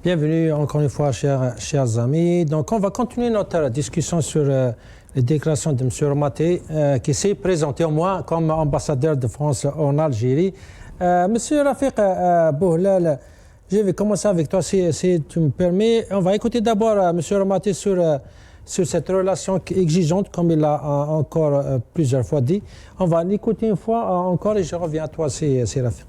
Bienvenue encore une fois, chers amis. Donc, on va continuer notre discussion sur les déclarations de M. Romaté, qui s'est présenté au moins comme ambassadeur de France en Algérie. Monsieur Rafiq Bouhlal, je vais commencer avec toi si tu me permets. On va écouter d'abord M. Romaté sur cette relation exigeante, comme il l'a encore plusieurs fois dit. On va l'écouter une fois encore et je reviens à toi, c'est Rafiq.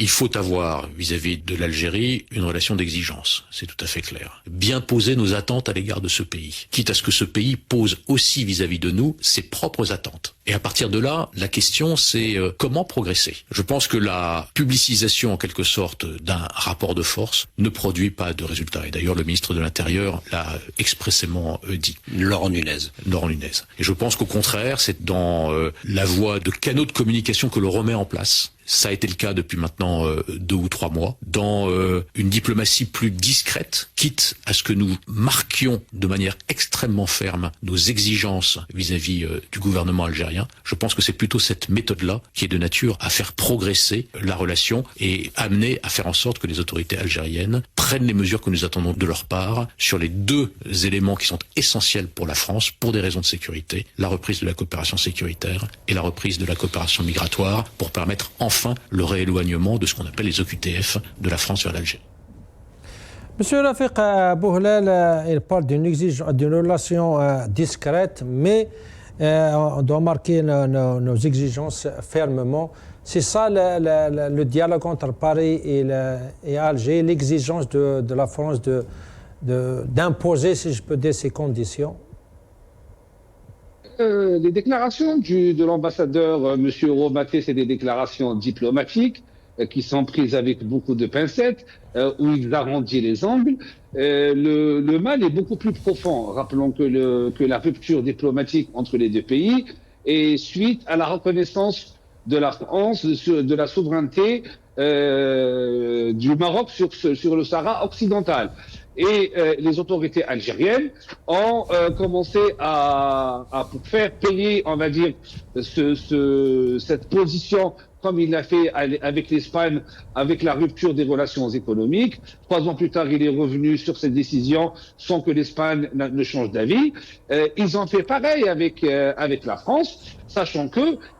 Il faut avoir vis-à-vis de l'Algérie une relation d'exigence, c'est tout à fait clair. Bien poser nos attentes à l'égard de ce pays, quitte à ce que ce pays pose aussi vis-à-vis de nous ses propres attentes. Et à partir de là, la question c'est comment progresser. Je pense que la publicisation en quelque sorte d'un rapport de force ne produit pas de résultats. Et d'ailleurs le ministre de l'Intérieur l'a expressément dit. Laurent Nunez. Et je pense qu'au contraire, c'est dans la voie de canaux de communication que l'on remet en place. Ça a été le cas depuis maintenant 2 ou 3 mois, dans une diplomatie plus discrète, quitte à ce que nous marquions de manière extrêmement ferme nos exigences vis-à-vis du gouvernement algérien. Je pense que c'est plutôt cette méthode-là qui est de nature à faire progresser la relation et amener à faire en sorte que les autorités algériennes prennent les mesures que nous attendons de leur part sur les 2 éléments qui sont essentiels pour la France, pour des raisons de sécurité, la reprise de la coopération sécuritaire et la reprise de la coopération migratoire pour permettre enfin le rééloignement de ce qu'on appelle les OQTF de la France vers l'Algérie. Monsieur Rafiq Bouhlal, il parle d'une relation discrète, mais on doit marquer nos exigences fermement. C'est ça le dialogue entre Paris et Alger, l'exigence de la France d'imposer, si je peux dire, ces conditions. Les déclarations de l'ambassadeur M. Romaté, c'est des déclarations diplomatiques qui sont prises avec beaucoup de pincettes, où il arrondit les angles. Le mal est beaucoup plus profond. Rappelons que la rupture diplomatique entre les 2 pays est suite à la reconnaissance de la France, de la souveraineté du Maroc sur le Sahara occidental. Et les autorités algériennes ont commencé pour faire payer, on va dire, cette position comme il l'a fait avec l'Espagne, avec la rupture des relations économiques. 3 ans plus tard, il est revenu sur cette décision sans que l'Espagne ne change d'avis. Ils ont fait pareil avec la France, sachant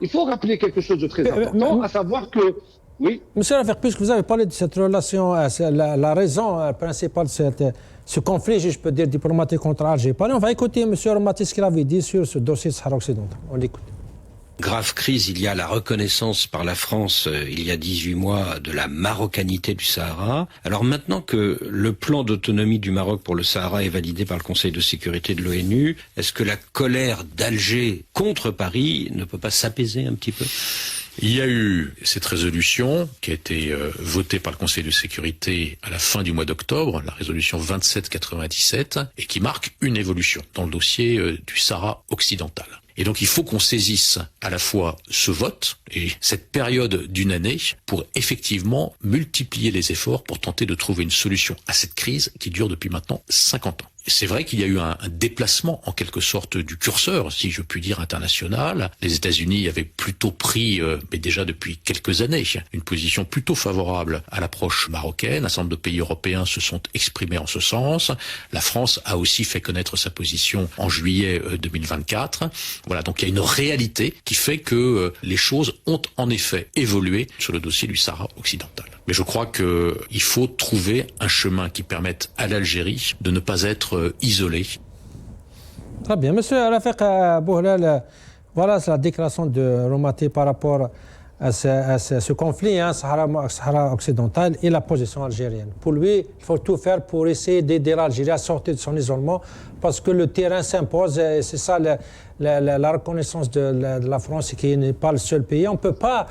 il faut rappeler quelque chose de très important, à savoir que oui. Monsieur Rafiq, puisque vous avez parlé de cette relation, la raison principale de ce conflit, je peux dire, diplomatique contre l'Algérie, on va écouter M. Romaté ce qu'il avait dit sur ce dossier de Sahara occidental. On l'écoute. Grave crise, il y a la reconnaissance par la France, il y a 18 mois, de la marocanité du Sahara. Alors maintenant que le plan d'autonomie du Maroc pour le Sahara est validé par le Conseil de sécurité de l'ONU, est-ce que la colère d'Alger contre Paris ne peut pas s'apaiser un petit peu ? Il y a eu cette résolution qui a été votée par le Conseil de sécurité à la fin du mois d'octobre, la résolution 2797, et qui marque une évolution dans le dossier du Sahara occidental. Et donc il faut qu'on saisisse à la fois ce vote et cette période d'une année pour effectivement multiplier les efforts pour tenter de trouver une solution à cette crise qui dure depuis maintenant 50 ans. C'est vrai qu'il y a eu un déplacement en quelque sorte du curseur, si je puis dire, international. Les États-Unis avaient plutôt pris, mais déjà depuis quelques années, une position plutôt favorable à l'approche marocaine. Un certain nombre de pays européens se sont exprimés en ce sens. La France a aussi fait connaître sa position en juillet 2024. Voilà, donc il y a une réalité qui fait que les choses ont en effet évolué sur le dossier du Sahara occidental. Mais je crois qu'il faut trouver un chemin qui permette à l'Algérie de ne pas être isolée. Très bien. Monsieur Rafiq Bouhlal, voilà la déclaration de Romaté par rapport à ce conflit, Sahara occidental et la position algérienne. Pour lui, il faut tout faire pour essayer d'aider l'Algérie à sortir de son isolement parce que le terrain s'impose et c'est ça la reconnaissance de la France qui n'est pas le seul pays. On ne peut pas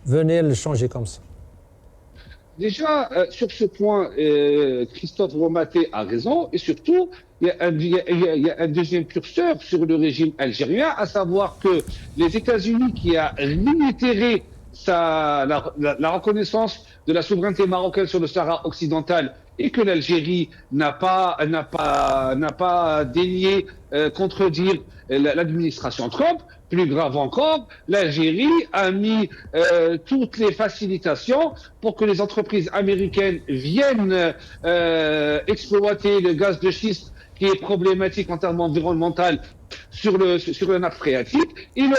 venir le changer comme ça. Déjà, sur ce point, Christophe Romaté a raison, et surtout, il y a un deuxième curseur sur le régime algérien, à savoir que les États-Unis, qui a réitéré la reconnaissance de la souveraineté marocaine sur le Sahara occidental et que l'Algérie n'a pas daigné contredire l'administration Trump. Plus grave encore, l'Algérie a mis toutes les facilitations pour que les entreprises américaines viennent exploiter le gaz de schiste qui est problématique en termes environnementaux sur le nappe phréatique. Il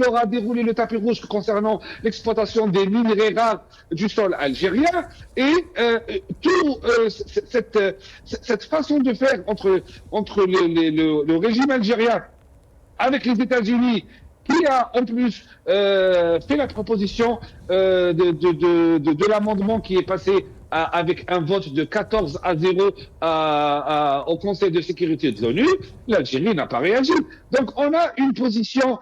aura déroulé le tapis rouge concernant l'exploitation des minerais rares du sol algérien et cette façon de faire entre le régime algérien avec les États-Unis, qui a en plus fait la proposition de l'amendement qui est passé avec un vote de 14-0 au Conseil de sécurité de l'ONU, l'Algérie n'a pas réagi. Donc on a une position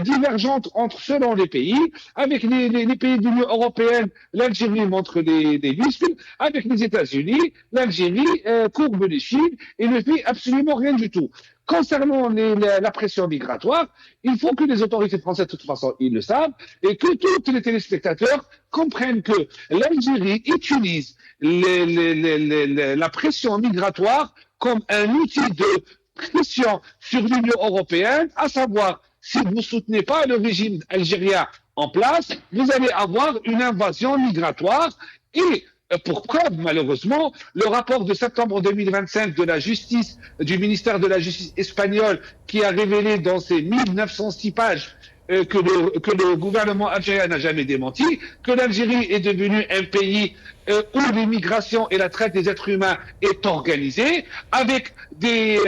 divergente selon les pays. Avec les pays de l'Union européenne, l'Algérie montre des muscles. Avec les États-Unis, l'Algérie courbe les chines et ne fait absolument rien du tout. Concernant la pression migratoire, il faut que les autorités françaises, de toute façon, ils le savent, et que tous les téléspectateurs comprennent que l'Algérie utilise la pression migratoire comme un outil de pression sur l'Union européenne, à savoir, si vous ne soutenez pas le régime algérien en place, vous allez avoir une invasion migratoire et pour preuve, malheureusement, le rapport de septembre 2025 de la justice, du ministère de la Justice espagnol, qui a révélé dans ses 1906 pages que le gouvernement algérien n'a jamais démenti, que l'Algérie est devenue un pays où l'immigration et la traite des êtres humains est organisée, avec des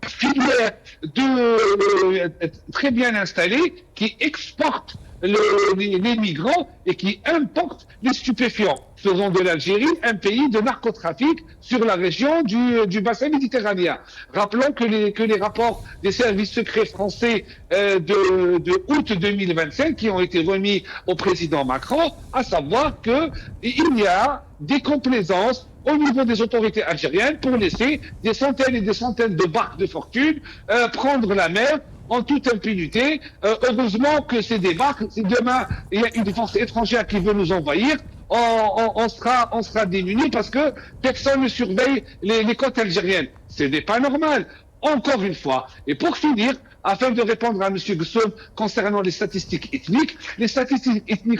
filières très bien installées qui exportent les migrants et qui importent les stupéfiants, faisant de l'Algérie un pays de narcotrafic sur la région du bassin méditerranéen. Rappelons que les rapports des services secrets français de août 2025 qui ont été remis au président Macron, à savoir qu'il y a des complaisances au niveau des autorités algériennes pour laisser des centaines et des centaines de barques de fortune prendre la mer en toute impunité. Heureusement que c'est des barques. Si demain il y a une force étrangère qui veut nous envahir, on sera démunis parce que personne ne surveille les côtes algériennes. Ce n'est pas normal. Encore une fois. Et pour finir, afin de répondre à M. Gussoum concernant les statistiques ethniques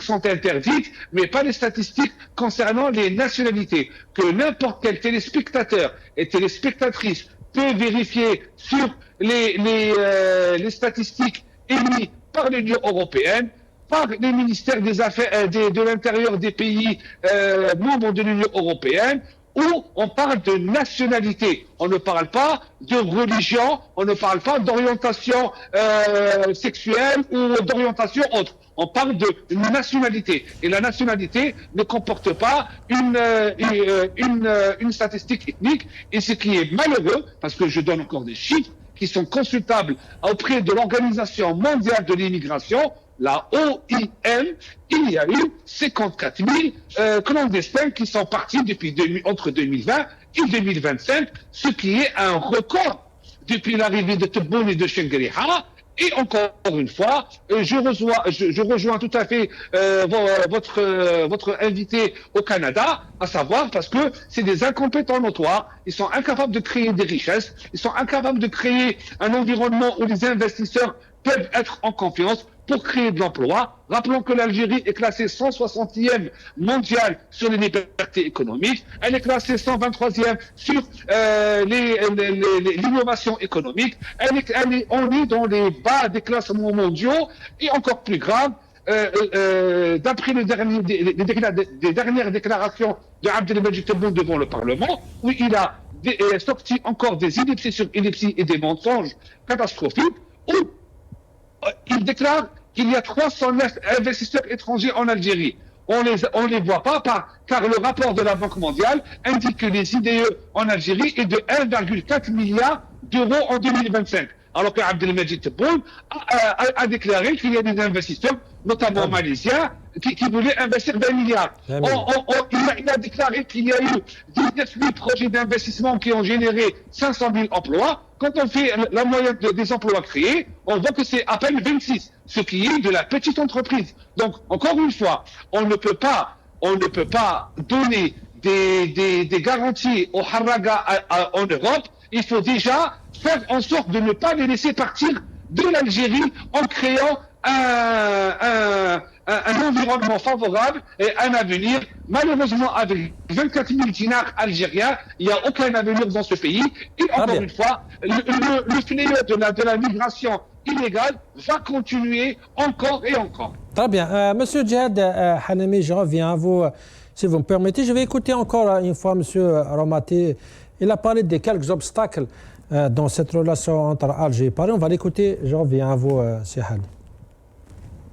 sont interdites, mais pas les statistiques concernant les nationalités. Que n'importe quel téléspectateur et téléspectatrice peut vérifier sur les statistiques émises par l'Union européenne, par les ministères des Affaires de l'intérieur des pays membres de l'Union européenne, où on parle de nationalité. On ne parle pas de religion, on ne parle pas d'orientation sexuelle ou d'orientation autre. On parle de nationalité. Et la nationalité ne comporte pas une statistique ethnique. Et ce qui est malheureux, parce que je donne encore des chiffres qui sont consultables auprès de l'Organisation mondiale de l'immigration, la OIM, il y a eu 54 000 clandestins qui sont partis entre 2020 et 2025, ce qui est un record depuis l'arrivée de Tebboune et de Chengueriha. Et encore une fois, je rejoins tout à fait votre invité au Canada, à savoir parce que c'est des incompétents notoires, ils sont incapables de créer des richesses, ils sont incapables de créer un environnement où les investisseurs peuvent être en confiance pour créer de l'emploi. Rappelons que l'Algérie est classée 160e mondiale sur les libertés économiques. Elle est classée 123e sur l'innovation économique. On est dans les bas des classements mondiaux. Et encore plus grave, d'après les dernières déclarations de Abdelmajid Tebboune devant le Parlement, où il a sorti encore des ellipses sur ellipses et des mensonges catastrophiques, où il déclare qu'il y a 309 investisseurs étrangers en Algérie. On les voit pas car le rapport de la Banque mondiale indique que les IDE en Algérie est de 1,4 milliard d'euros en 2025. Alors que Abdelmajid Tebboune a déclaré qu'il y a des investisseurs, notamment malaisiens, qui voulaient investir 20 milliards. Il a déclaré qu'il y a eu 19 000 projets d'investissement qui ont généré 500 000 emplois. Quand on fait la moyenne des emplois créés, on voit que c'est à peine 26, ce qui est de la petite entreprise. Donc, encore une fois, on ne peut pas donner des garanties au Haraga en Europe, il faut déjà faire en sorte de ne pas les laisser partir de l'Algérie en créant un environnement favorable et un avenir. Malheureusement, avec 24 000 dinars algériens, il n'y a aucun avenir dans ce pays. Et encore une fois, le fléau de la migration illégale va continuer encore et encore. Très bien. Monsieur Djihad Hanemi, je reviens à vous, si vous me permettez. Je vais écouter encore une fois Monsieur Romati. Il a parlé de quelques obstacles dans cette relation entre Alger et Paris. On va l'écouter. Je reviens à vous, Sihad.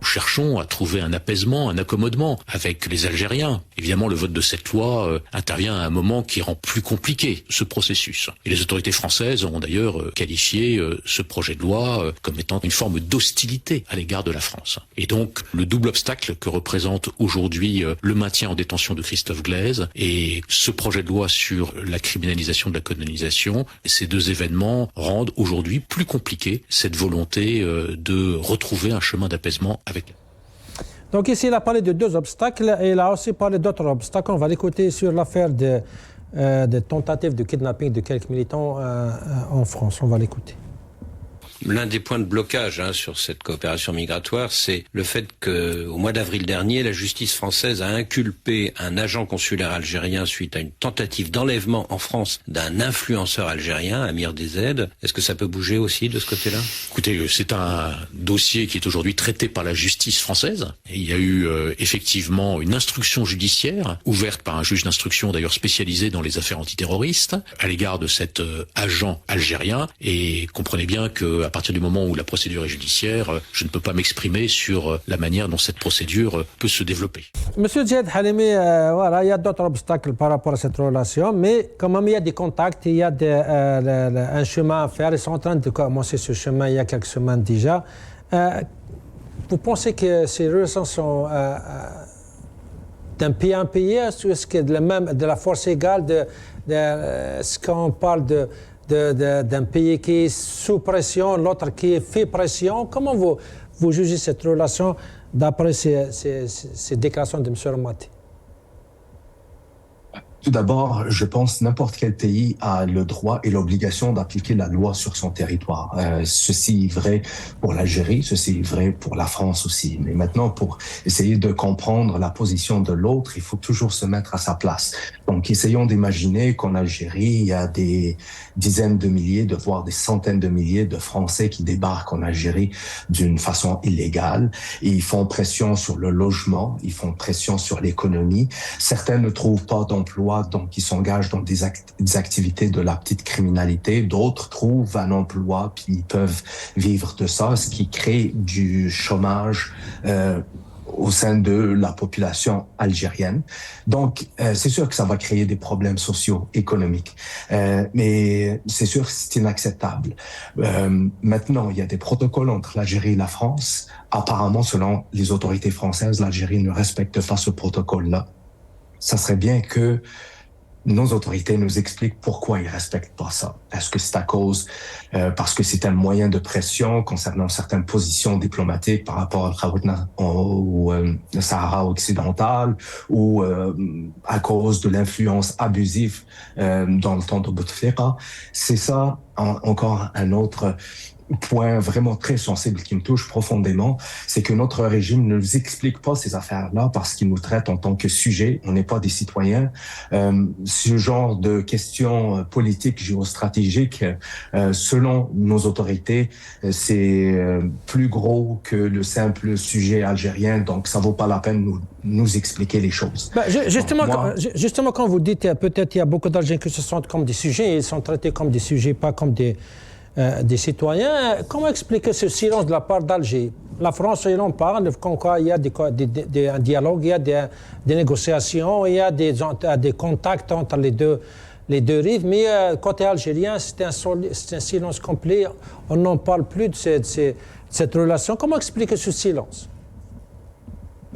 Nous cherchons à trouver un apaisement, un accommodement avec les Algériens. Évidemment, le vote de cette loi intervient à un moment qui rend plus compliqué ce processus. Et les autorités françaises ont d'ailleurs qualifié ce projet de loi comme étant une forme d'hostilité à l'égard de la France. Et donc, le double obstacle que représente aujourd'hui le maintien en détention de Christophe Glaise et ce projet de loi sur la criminalisation de la colonisation, ces deux événements rendent aujourd'hui plus compliqué cette volonté de retrouver un chemin d'apaisement avec. Donc ici, il a parlé de deux obstacles et il a aussi parlé d'autres obstacles. On va l'écouter sur l'affaire de tentative de kidnapping de quelques militants en France. On va l'écouter. L'un des points de blocage sur cette coopération migratoire, c'est le fait qu'au mois d'avril dernier, la justice française a inculpé un agent consulaire algérien suite à une tentative d'enlèvement en France d'un influenceur algérien, Amir Dezed. Est-ce que ça peut bouger aussi de ce côté-là? Écoutez, c'est un dossier qui est aujourd'hui traité par la justice française. Et il y a eu effectivement une instruction judiciaire ouverte par un juge d'instruction d'ailleurs spécialisé dans les affaires antiterroristes à l'égard de cet agent algérien. Et comprenez bien que à partir du moment où la procédure est judiciaire, je ne peux pas m'exprimer sur la manière dont cette procédure peut se développer. Monsieur Djihad Hanemi, voilà, il y a d'autres obstacles par rapport à cette relation, mais quand même il y a des contacts, il y a un chemin à faire. Ils sont en train de commencer ce chemin il y a quelques semaines déjà. Vous pensez que ces relations sont d'un pays à un pays? Est-ce que de la force égale est-ce qu'on parle d'un pays qui est sous pression, l'autre qui fait pression? Comment vous jugez cette relation d'après ces déclarations de M. Romati? Tout d'abord, je pense que n'importe quel pays a le droit et l'obligation d'appliquer la loi sur son territoire. Ceci est vrai pour l'Algérie, ceci est vrai pour la France aussi. Mais maintenant, pour essayer de comprendre la position de l'autre, il faut toujours se mettre à sa place. Donc, essayons d'imaginer qu'en Algérie, il y a des dizaines de milliers, voire des centaines de milliers de Français qui débarquent en Algérie d'une façon illégale. Et ils font pression sur le logement, ils font pression sur l'économie. Certains ne trouvent pas d'emploi, donc ils s'engagent dans des activités de la petite criminalité. D'autres trouvent un emploi, puis ils peuvent vivre de ça, ce qui crée du chômage au sein de la population algérienne. Donc, c'est sûr que ça va créer des problèmes socio-économiques, mais c'est sûr que c'est inacceptable. Maintenant, il y a des protocoles entre l'Algérie et la France. Apparemment, selon les autorités françaises, l'Algérie ne respecte pas ce protocole-là. Ça serait bien que nos autorités nous expliquent pourquoi ils respectent pas ça. Est-ce que c'est à cause parce que c'est un moyen de pression concernant certaines positions diplomatiques par rapport au Sahara occidental ou à cause de l'influence abusive dans le temps de Bouteflika? C'est ça encore un autre point vraiment très sensible qui me touche profondément, c'est que notre régime ne nous explique pas ces affaires-là parce qu'il nous traite en tant que sujet, on n'est pas des citoyens. Ce genre de questions politiques, géostratégiques, selon nos autorités, c'est plus gros que le simple sujet algérien, donc ça vaut pas la peine de nous expliquer les choses. Justement, quand vous dites peut-être il y a beaucoup d'Algériens qui se sentent comme des sujets, ils sont traités comme des sujets, pas comme des citoyens. Comment expliquer ce silence de la part d'Alger? La France, il en parle, comme quoi il y a un dialogue, il y a des négociations, il y a des contacts entre les deux rives, mais côté algérien, c'est un silence complet. On n'en parle plus de cette relation. Comment expliquer ce silence?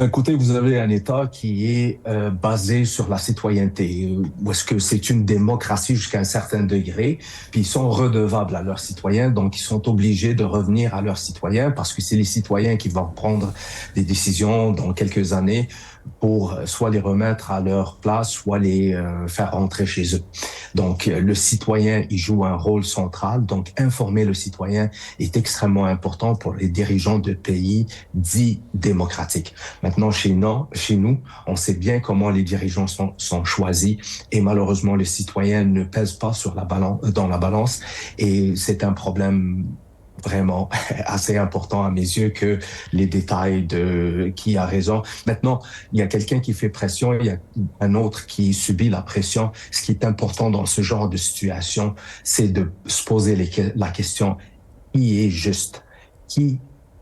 Écoutez, vous avez un État qui est basé sur la citoyenneté, où est-ce que c'est une démocratie jusqu'à un certain degré, puis ils sont redevables à leurs citoyens, donc ils sont obligés de revenir à leurs citoyens parce que c'est les citoyens qui vont prendre des décisions dans quelques années pour soit les remettre à leur place, soit les faire rentrer chez eux. Donc, le citoyen, il joue un rôle central. Donc, informer le citoyen est extrêmement important pour les dirigeants de pays dits démocratiques. Maintenant, chez nous, on sait bien comment les dirigeants sont choisis et malheureusement, les citoyens ne pèsent pas dans la balance et c'est un problème vraiment assez important à mes yeux que les détails de qui a raison. Maintenant, il y a quelqu'un qui fait pression, il y a un autre qui subit la pression. Ce qui est important dans ce genre de situation, c'est de se poser la question qui est juste, qui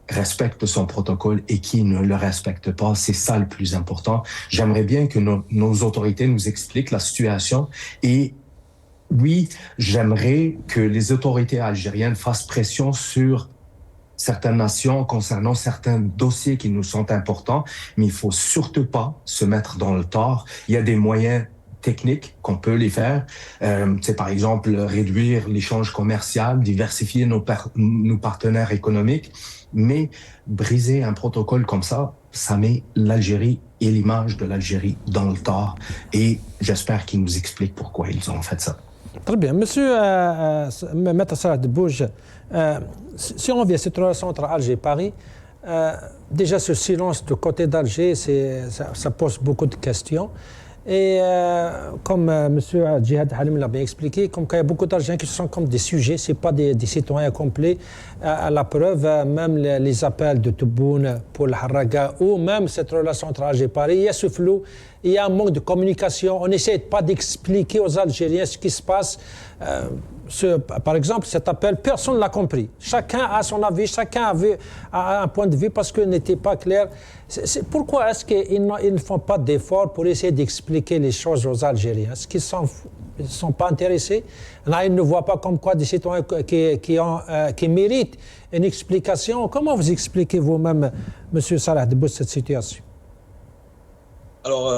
respecte son protocole et qui ne le respecte pas. C'est ça le plus important. J'aimerais bien que nos autorités nous expliquent la situation et oui, j'aimerais que les autorités algériennes fassent pression sur certaines nations concernant certains dossiers qui nous sont importants, mais il faut surtout pas se mettre dans le tort. Il y a des moyens techniques qu'on peut les faire. C'est par exemple réduire l'échange commercial, diversifier nos partenaires économiques, mais briser un protocole comme ça met l'Algérie et l'image de l'Algérie dans le tort. Et j'espère qu'ils nous expliquent pourquoi ils ont fait ça. Très bien. Monsieur Maître Salah Debouj, si on revient à cette relation entre Alger et Paris, déjà ce silence du côté d'Alger, ça pose beaucoup de questions. Et comme M. Djihad Halim l'a bien expliqué, comme il y a beaucoup d'Algériens qui sont comme des sujets, ce n'est pas des citoyens complets. À la preuve, même les appels de Tebboune pour le Harraga ou même cette relation entre Alger et Paris, il y a ce flou, il y a un manque de communication. On n'essaie pas d'expliquer aux Algériens ce qui se passe. Par exemple, cet appel, personne ne l'a compris. Chacun a son avis, chacun a un point de vue parce que n'était pas clair. Pourquoi est-ce qu'ils ne font pas d'efforts pour essayer d'expliquer les choses aux Algériens? Est-ce qu'ils ne sont pas intéressés? Là, ils ne voient pas comme quoi des citoyens qui méritent une explication. Comment vous expliquez vous-même, M. Salah Debouj, cette situation? Alors,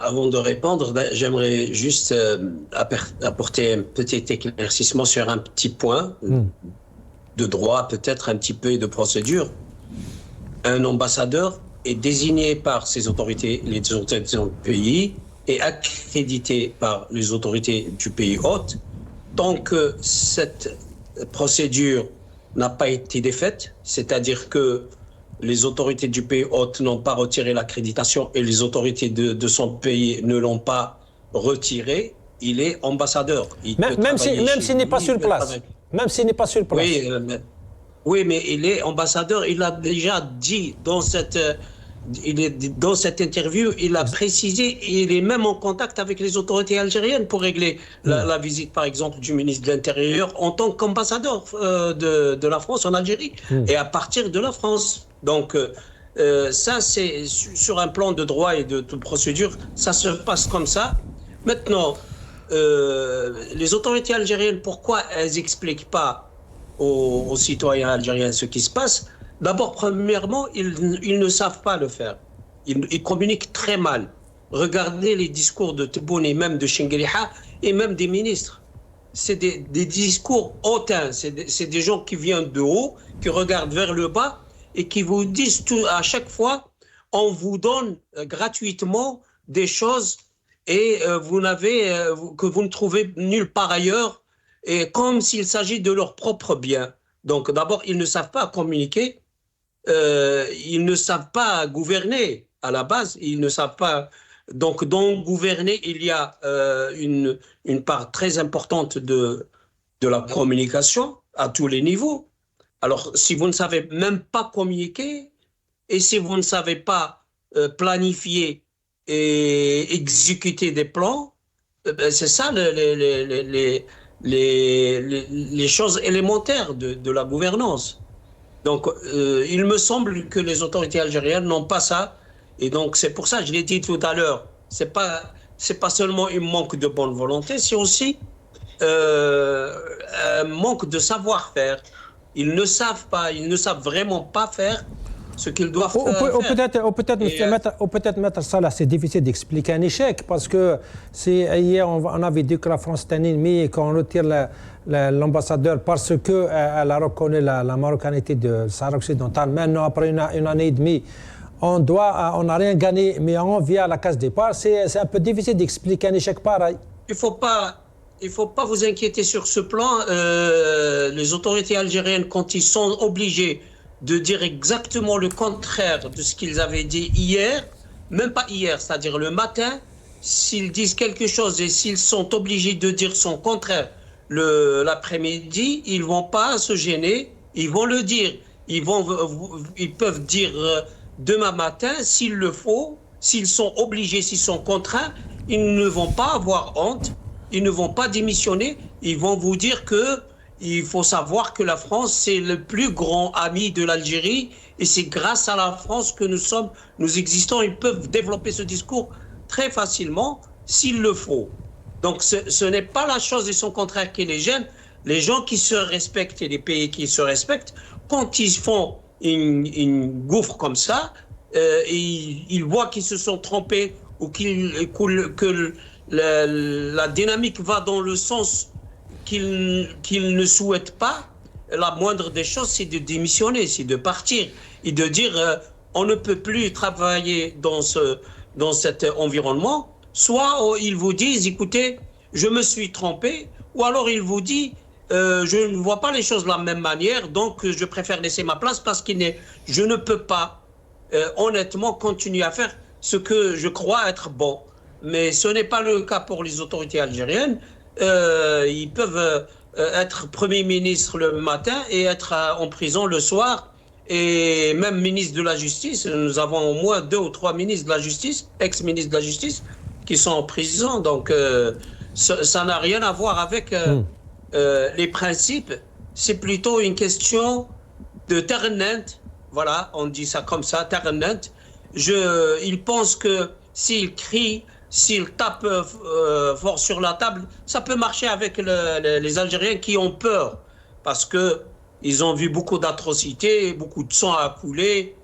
avant de répondre, j'aimerais juste apporter un petit éclaircissement sur un petit point de droit, peut-être un petit peu de procédure. Un ambassadeur est désigné par les autorités du pays et accrédité par les autorités du pays hôte. Tant que cette procédure n'a pas été défaite, c'est-à-dire que les autorités du pays hôte n'ont pas retiré l'accréditation et les autorités de son pays ne l'ont pas retiré, il est ambassadeur. Même s'il n'est pas sur place. Même s'il n'est pas sur place. Oui, mais il est ambassadeur. Il a déjà dit dans cette interview, il a précisé, il est même en contact avec les autorités algériennes pour régler la visite, par exemple, du ministre de l'Intérieur en tant qu'ambassadeur de la France en Algérie et à partir de la France. Donc, ça, c'est sur un plan de droit et de procédure, ça se passe comme ça. Maintenant, les autorités algériennes, pourquoi elles n'expliquent pas aux citoyens algériens ce qui se passe? D'abord, premièrement, ils ne savent pas le faire. Ils communiquent très mal. Regardez les discours de Tebboune et même de Chengueliha et même des ministres. C'est des discours hautains. C'est des gens qui viennent de haut, qui regardent vers le bas et qui vous disent à chaque fois, on vous donne gratuitement des choses et que vous ne trouvez nulle part ailleurs, et comme s'il s'agit de leur propre bien. Donc d'abord, ils ne savent pas communiquer, ils ne savent pas gouverner à la base, ils ne savent pas. Donc dans gouverner, il y a une part très importante de la communication à tous les niveaux. Alors si vous ne savez même pas communiquer et si vous ne savez pas planifier et exécuter des plans, c'est ça les choses élémentaires de la gouvernance. Donc, il me semble que les autorités algériennes n'ont pas ça. Et donc, c'est pour ça que je l'ai dit tout à l'heure. C'est pas seulement un manque de bonne volonté, c'est aussi un manque de savoir-faire. Ils ne savent vraiment pas faire ce qu'ils doivent faire. Ou peut-être, Maître Salah, c'est difficile d'expliquer un échec parce que hier, on avait dit que la France est un ennemi et qu'on retire l'ambassadeur parce qu'elle a reconnu la marocanité de Sahara occidental. Maintenant, après une année et demie, on n'a rien gagné, mais on vient à la case départ. C'est un peu difficile d'expliquer un échec pareil. Il faut pas vous inquiéter sur ce plan. Les autorités algériennes, quand ils sont obligés de dire exactement le contraire de ce qu'ils avaient dit hier, même pas hier, c'est-à-dire le matin, s'ils disent quelque chose et s'ils sont obligés de dire son contraire l'après-midi, ils vont pas se gêner, ils vont le dire. Ils peuvent dire demain matin, s'il le faut, s'ils sont obligés, s'ils sont contraints, ils ne vont pas avoir honte, ils ne vont pas démissionner, ils vont vous dire qu'il faut savoir que la France, c'est le plus grand ami de l'Algérie et c'est grâce à la France que nous existons. Ils peuvent développer ce discours très facilement s'il le faut. Donc ce n'est pas la chose et son contraire qui les gêne. Les gens qui se respectent et les pays qui se respectent, quand ils font une gouffre comme ça, ils voient qu'ils se sont trompés ou que la dynamique va dans le sens qu'ils ne souhaitent pas, la moindre des choses, c'est de démissionner, c'est de partir et de dire on ne peut plus travailler dans cet environnement. Soit ils vous disent écoutez, je me suis trompé, ou alors ils vous disent je ne vois pas les choses de la même manière, donc je préfère laisser ma place parce que je ne peux pas honnêtement continuer à faire ce que je crois être bon. Mais ce n'est pas le cas pour les autorités algériennes. Ils peuvent être Premier ministre le matin et être en prison le soir, et même ministre de la Justice. Nous avons au moins 2 ou 3 ministres de la Justice, ex-ministres de la Justice, qui sont en prison. Donc ça n'a rien à voir avec les principes. C'est plutôt une question de terrenent. Voilà, on dit ça comme ça, terrenent. Ils pensent que s'ils crient, s'ils tapent fort sur la table, ça peut marcher avec les Algériens qui ont peur, parce qu'ils ont vu beaucoup d'atrocités, beaucoup de sang a coulé,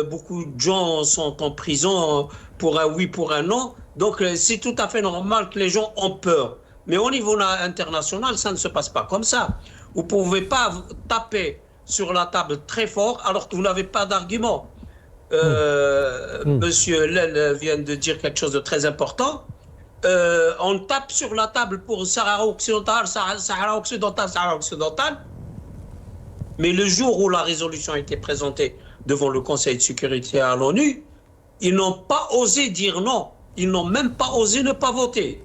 beaucoup de gens sont en prison pour un oui, pour un non. Donc c'est tout à fait normal que les gens ont peur. Mais au niveau international, ça ne se passe pas comme ça. Vous ne pouvez pas taper sur la table très fort alors que vous n'avez pas d'argument. Monsieur Lel vient de dire quelque chose de très important. On tape sur la table pour Sahara occidental, Sahara occidental. Mais le jour où la résolution a été présentée devant le Conseil de sécurité à l'ONU, ils n'ont pas osé dire non. Ils n'ont même pas osé ne pas voter.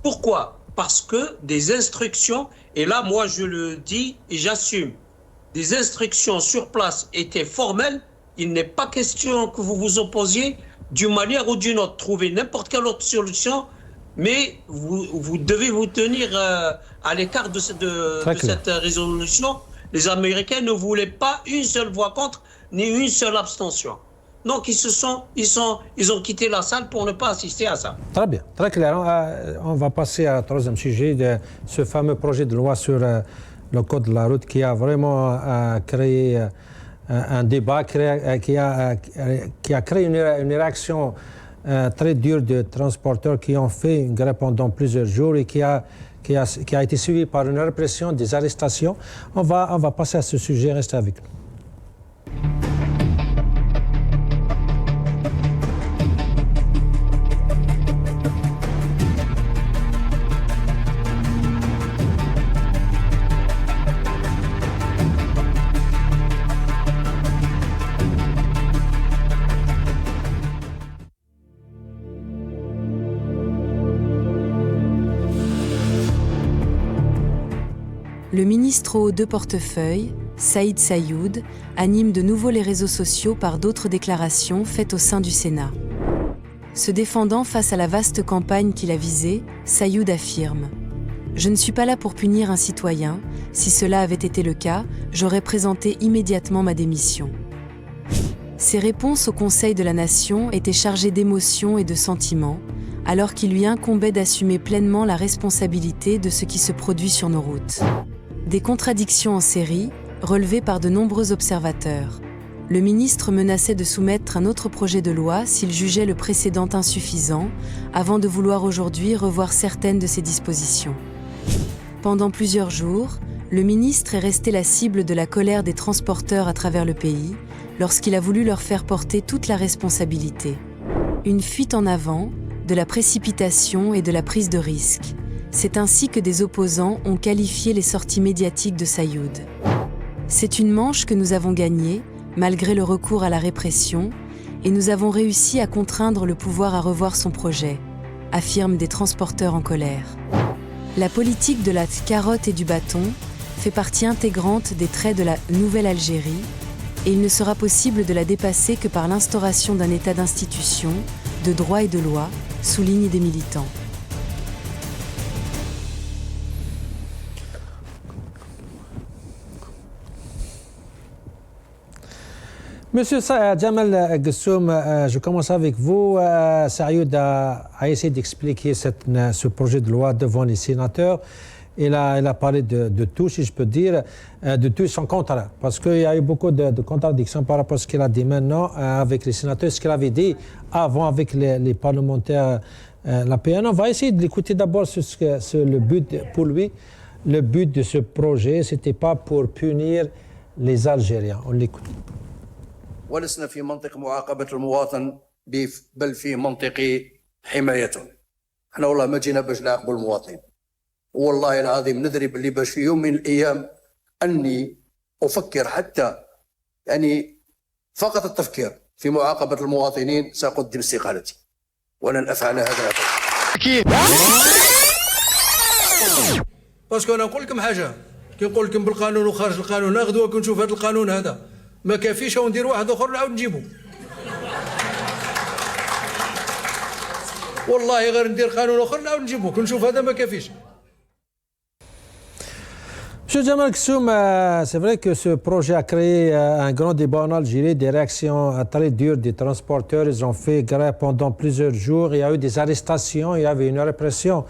Pourquoi? Parce que des instructions, et là moi je le dis et j'assume, des instructions sur place étaient formelles. Il n'est pas question que vous vous opposiez d'une manière ou d'une autre. Trouvez n'importe quelle autre solution, mais vous devez vous tenir à l'écart de cette résolution. Les Américains ne voulaient pas une seule voix contre, ni une seule abstention. Donc ils ont quitté la salle pour ne pas assister à ça. Très bien, très clair. On va passer à un troisième sujet, de ce fameux projet de loi sur le code de la route qui a vraiment créé un débat, qui a créé une réaction très dure de transporteurs qui ont fait une grève pendant plusieurs jours et qui a été suivi par une répression, des arrestations. On va passer à ce sujet, restez avec nous. Le ministre aux 2 portefeuilles, Saïd Saïoud, anime de nouveau les réseaux sociaux par d'autres déclarations faites au sein du Sénat. Se défendant face à la vaste campagne qu'il a visée, Saïoud affirme « Je ne suis pas là pour punir un citoyen. Si cela avait été le cas, j'aurais présenté immédiatement ma démission. » Ses réponses au Conseil de la Nation étaient chargées d'émotions et de sentiments, alors qu'il lui incombait d'assumer pleinement la responsabilité de ce qui se produit sur nos routes. Des contradictions en série, relevées par de nombreux observateurs. Le ministre menaçait de soumettre un autre projet de loi s'il jugeait le précédent insuffisant, avant de vouloir aujourd'hui revoir certaines de ses dispositions. Pendant plusieurs jours, le ministre est resté la cible de la colère des transporteurs à travers le pays, lorsqu'il a voulu leur faire porter toute la responsabilité. Une fuite en avant, de la précipitation et de la prise de risque. C'est ainsi que des opposants ont qualifié les sorties médiatiques de Sayoud. C'est une manche que nous avons gagnée, malgré le recours à la répression, et nous avons réussi à contraindre le pouvoir à revoir son projet, affirment des transporteurs en colère. La politique de la carotte et du bâton fait partie intégrante des traits de la nouvelle Algérie, et il ne sera possible de la dépasser que par l'instauration d'un état d'institution, de droit et de loi, soulignent des militants. Monsieur Jamal Gessoum, je commence avec vous. Sayoud a essayé d'expliquer ce projet de loi devant les sénateurs. Il a parlé de tout, si je peux dire, de tout son contraire. Parce qu'il y a eu beaucoup de contradictions par rapport à ce qu'il a dit maintenant avec les sénateurs, ce qu'il avait dit avant avec les parlementaires, la PN. On va essayer de l'écouter d'abord sur le but pour lui. Le but de ce projet, ce n'était pas pour punir les Algériens. On l'écoute. ولسنا في منطق معاقبة المواطن بل في منطق حمايته. احنا والله ما جينا باش نعاقبوا المواطنين. والله العظيم ندري باللي باش في يوم من الايام اني افكر حتى يعني فقط التفكير في معاقبة المواطنين سأقدم استقالتي ولن افعل هذا أكيد. باسكو انا نقول لكم حاجة كي نقول لكم بالقانون وخارج القانون غدوة كنشوف هذا القانون هذا ما كافيش وندير واحد اخر نعاود نجيبو والله غير ندير قانون اخر نعاود نجيبو كنشوف هذا ما كافيش. Monsieur Jamal Gessoum, c'est vrai que ce projet a créé un grand débat en Algérie, des réactions très dures des transporteurs. Ils ont fait grève pendant plusieurs jours. Il y a eu des arrestations, il y avait une répression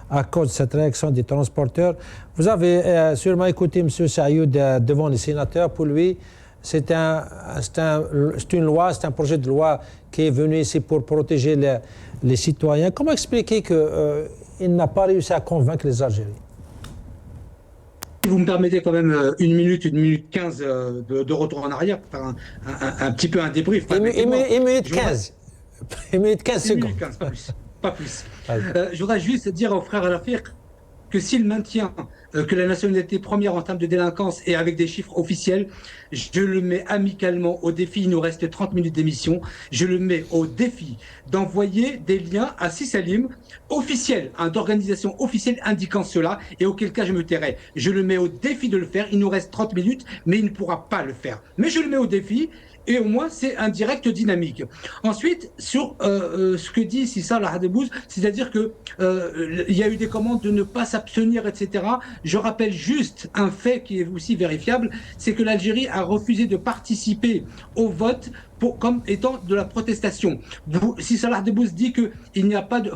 à cause de cette réaction des transporteurs. Vous avez sûrement écouté M. Sayoud devant les sénateurs. Pour lui, c'est une loi, c'est un projet de loi qui est venu ici pour protéger les citoyens. Comment expliquer qu'il n'a pas réussi à convaincre les Algériens? Si vous me permettez quand même 1 minute 15 de retour en arrière pour faire un petit peu un débrief. 1 minute 15. 1 minute 15 secondes. 1 minute 15, pas plus. Je voudrais juste dire au frère Al-Rafiq que s'il maintient que la nationalité première en termes de délinquance est avec des chiffres officiels, je le mets amicalement au défi, il nous reste 30 minutes d'émission, je le mets au défi d'envoyer des liens à Sisalim officiels, d'organisations officielles indiquant cela, et auquel cas je me tairai. Je le mets au défi de le faire, il nous reste 30 minutes, mais il ne pourra pas le faire. Mais je le mets au défi, et au moins c'est un direct dynamique. Ensuite, sur ce que dit Sissa Lahadebouz, c'est-à-dire que il y a eu des commandes de ne pas s'abstenir, etc. Je rappelle juste un fait qui est aussi vérifiable, c'est que l'Algérie a refusé de participer au vote comme étant de la protestation. Sissa Lahadebouz dit qu'il n'y a pas de,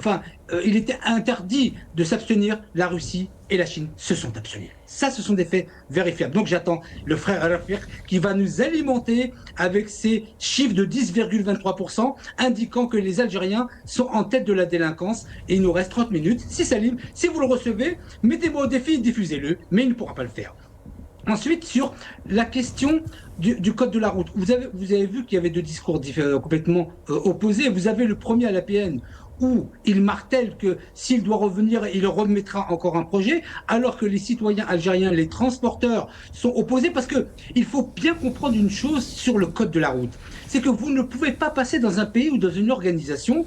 il était interdit de s'abstenir. La Russie et la Chine se sont abstenus. Ça, ce sont des faits vérifiables. Donc j'attends le frère Al-Rafiq qui va nous alimenter avec ces chiffres de 10,23%, indiquant que les Algériens sont en tête de la délinquance. Et il nous reste 30 minutes. Si Salim, si vous le recevez, mettez-moi au défi, diffusez-le, mais il ne pourra pas le faire. Ensuite, sur la question du code de la route, vous avez vu qu'il y avait deux discours complètement opposés. Vous avez le premier à l'APN, où il martèle que s'il doit revenir, il remettra encore un projet, alors que les citoyens algériens, les transporteurs, sont opposés, parce qu'il faut bien comprendre une chose sur le code de la route. C'est que vous ne pouvez pas passer dans un pays ou dans une organisation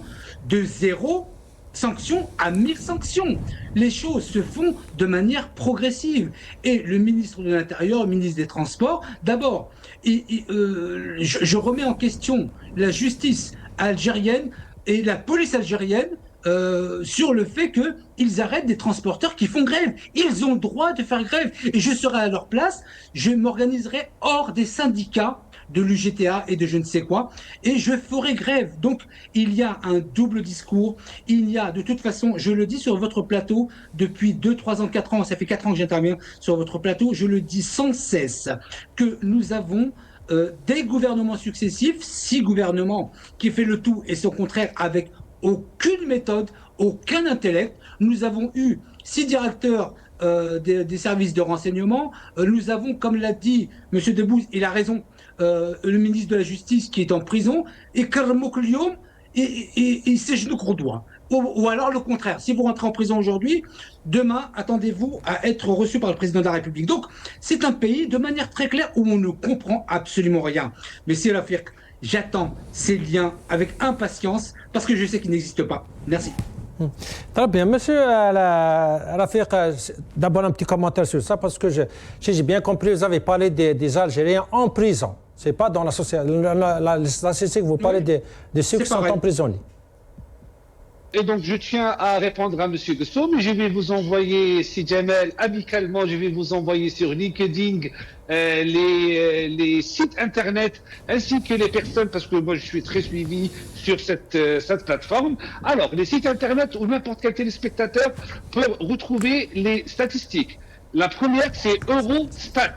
de 0 sanctions à 1000 sanctions. Les choses se font de manière progressive. Et le ministre de l'Intérieur, le ministre des Transports, d'abord, je remets en question la justice algérienne et la police algérienne sur le fait qu'ils arrêtent des transporteurs qui font grève. Ils ont le droit de faire grève. Et je serai à leur place, je m'organiserai hors des syndicats de l'UGTA et de je ne sais quoi, et je ferai grève. Donc, il y a un double discours. Il y a, de toute façon, je le dis sur votre plateau depuis 2, 3 ans, 4 ans, ça fait 4 ans que j'interviens sur votre plateau, je le dis sans cesse, que nous avons des gouvernements successifs, 6 gouvernements qui fait le tout et son contraire avec aucune méthode, aucun intellect. Nous avons eu 6 directeurs des services de renseignement. Nous avons, comme l'a dit M. Debbouze, il a raison, le ministre de la Justice qui est en prison, et ou alors le contraire, si vous rentrez en prison aujourd'hui, demain, attendez-vous à être reçu par le président de la République. Donc, c'est un pays, de manière très claire, où on ne comprend absolument rien. Monsieur Rafik, j'attends ces liens avec impatience, parce que je sais qu'ils n'existent pas. Merci. Très bien. Monsieur Rafik, d'abord un petit commentaire sur ça, parce que j'ai bien compris, vous avez parlé des Algériens en prison. Ce n'est pas dans la société. La société que vous parlez de ceux qui sont emprisonnés. Et donc, je tiens à répondre à M. Gessoum. Je vais vous envoyer, si Jamel, amicalement, je vais vous envoyer sur LinkedIn les sites Internet ainsi que les personnes, parce que moi, je suis très suivi sur cette plateforme. Alors, les sites Internet où n'importe quel téléspectateur peut retrouver les statistiques. La première, c'est Eurostat.